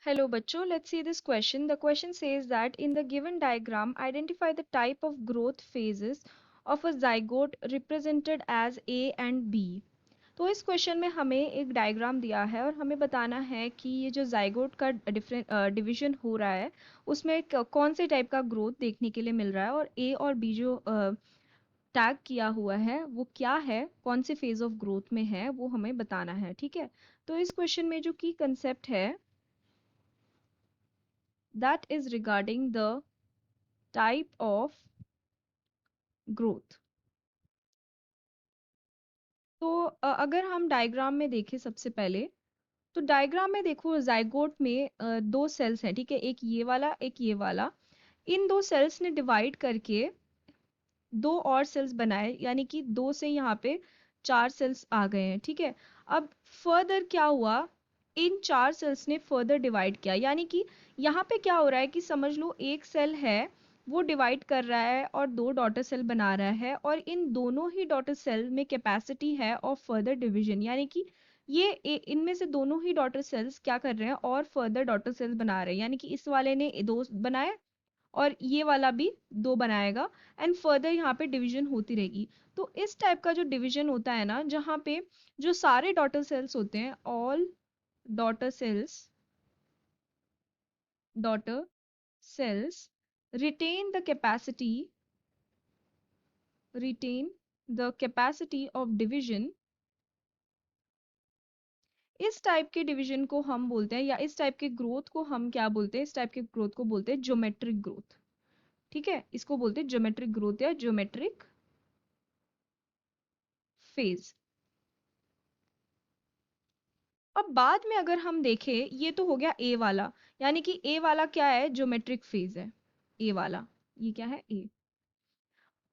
Hello bachcho, let's see this question. The question says that in the given diagram, identify the type of growth phases of a zygote represented as A and B. तो इस question में हमें एक diagram दिया है और हमें बताना है कि ये जो जाइगोट का डिफरेंट डिवीजन हो रहा है उसमें कौन से टाइप का ग्रोथ देखने के लिए मिल रहा है और ए और बी जो टैग किया हुआ है वो क्या है, कौन से फेज ऑफ ग्रोथ में है वो हमें बताना है। ठीक है, तो इस क्वेश्चन में जो की कंसेप्ट है that is regarding the type of growth। तो अगर हम डायग्राम में देखें सबसे पहले, तो डायग्राम में देखो जाइगोट में दो सेल्स हैं। ठीक है, एक ये वाला एक ये वाला। इन दो सेल्स ने डिवाइड करके दो और सेल्स बनाए, यानी कि दो से यहाँ पे चार सेल्स आ गए हैं। ठीक है, अब फर्दर क्या हुआ, इन चार सेल्स ने फर्दर डिवाइड किया, यानी कि यहाँ पे क्या हो रहा है कि समझ लो एक सेल है वो डिवाइड कर रहा है और दो डॉटर सेल बना रहा है, और इन दोनों ही डॉटर सेल में कैपेसिटी है ऑफ फर्दर डिवीजन, यानी कि ये इनमें से दोनों ही डॉटर सेल्स क्या कर रहे हैं और फर्दर डॉटर सेल्स बना रहे हैं, यानी कि इस वाले ने दो बनाए और ये वाला भी दो बनाएगा एंड फर्दर यहाँ पे डिवीजन होती रहेगी। तो इस टाइप का जो डिवीजन होता है ना, जहाँ पे जो सारे डॉटर सेल्स होते हैं, all daughter cells daughter cells retain the capacity retain the capacity of division, इस टाइप के डिवीजन को हम बोलते हैं, या इस टाइप के ग्रोथ को हम क्या बोलते हैं, इस टाइप के ग्रोथ को बोलते हैं ज्योमेट्रिक ग्रोथ। ठीक है, इसको बोलते हैं ज्योमेट्रिक ग्रोथ या ज्योमेट्रिक फेज। अब बाद में अगर हम देखें, ये तो हो गया ए वाला, यानी कि ए वाला क्या है, ज्योमेट्रिक फेज है। ए वाला ये क्या है, ए।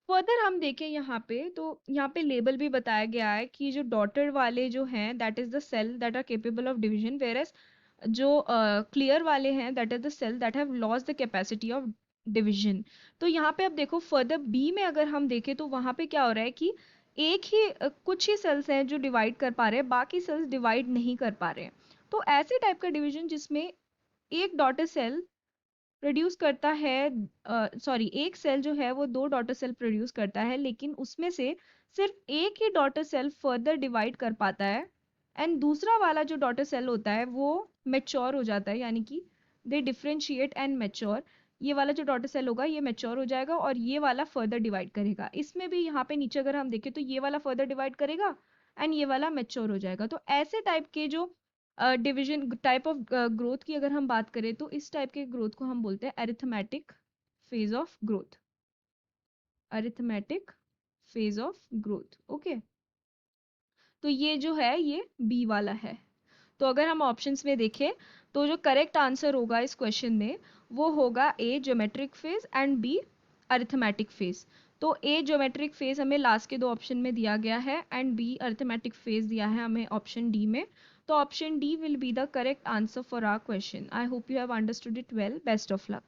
फर्दर हम देखें यहाँ पे, तो यहाँ पे लेबल भी बताया गया है कि जो डॉटर वाले जो हैं that is the cell that are capable of division, whereas जो क्लियर वाले हैं that is the cell that have lost the capacity of division. तो यहाँ पे अब देखो फर्दर बी में अगर हम देखें तो वहां पे क्या हो रहा है कि एक ही कुछ ही सेल्स हैं जो डिवाइड कर पा रहे हैं, बाकी सेल्स डिवाइड नहीं कर पा रहे हैं। तो ऐसे टाइप का डिवीजन जिसमें एक डॉटर सेल प्रोड्यूस करता है, सॉरी एक सेल जो है वो दो डॉटर सेल प्रोड्यूस करता है, लेकिन उसमें से सिर्फ एक ही डॉटर सेल फर्दर डिवाइड कर पाता है एंड दूसरा वाला जो डॉटर सेल होता है वो मेच्योर हो जाता है, यानी कि दे डिफरेंशिएट एंड मेच्योर। ये वाला जो डॉटर सेल होगा ये मेच्योर हो जाएगा और ये वाला फर्दर डिवाइड करेगा। इसमें भी यहाँ पे नीचे अगर हम देखें तो ये वाला फर्दर डिवाइड करेगा एंड ये वाला मेच्योर हो जाएगा। तो ऐसे टाइप के जो डिवीजन टाइप ऑफ ग्रोथ की अगर हम बात करें तो इस टाइप के ग्रोथ को हम बोलते हैं arithmetic phase of growth. Arithmetic phase of growth, okay. तो ये जो है ये बी वाला है। तो अगर हम ऑप्शंस में देखें तो जो करेक्ट आंसर होगा इस क्वेश्चन में वो होगा A geometric phase and B arithmetic phase. तो ए ज्योमेट्रिक फेज हमें लास्ट के दो ऑप्शन में दिया गया है एंड बी अरिथमेटिक फेज दिया है हमें ऑप्शन डी में। तो option D will be the correct answer for our question. I hope you have understood it well. Best of luck.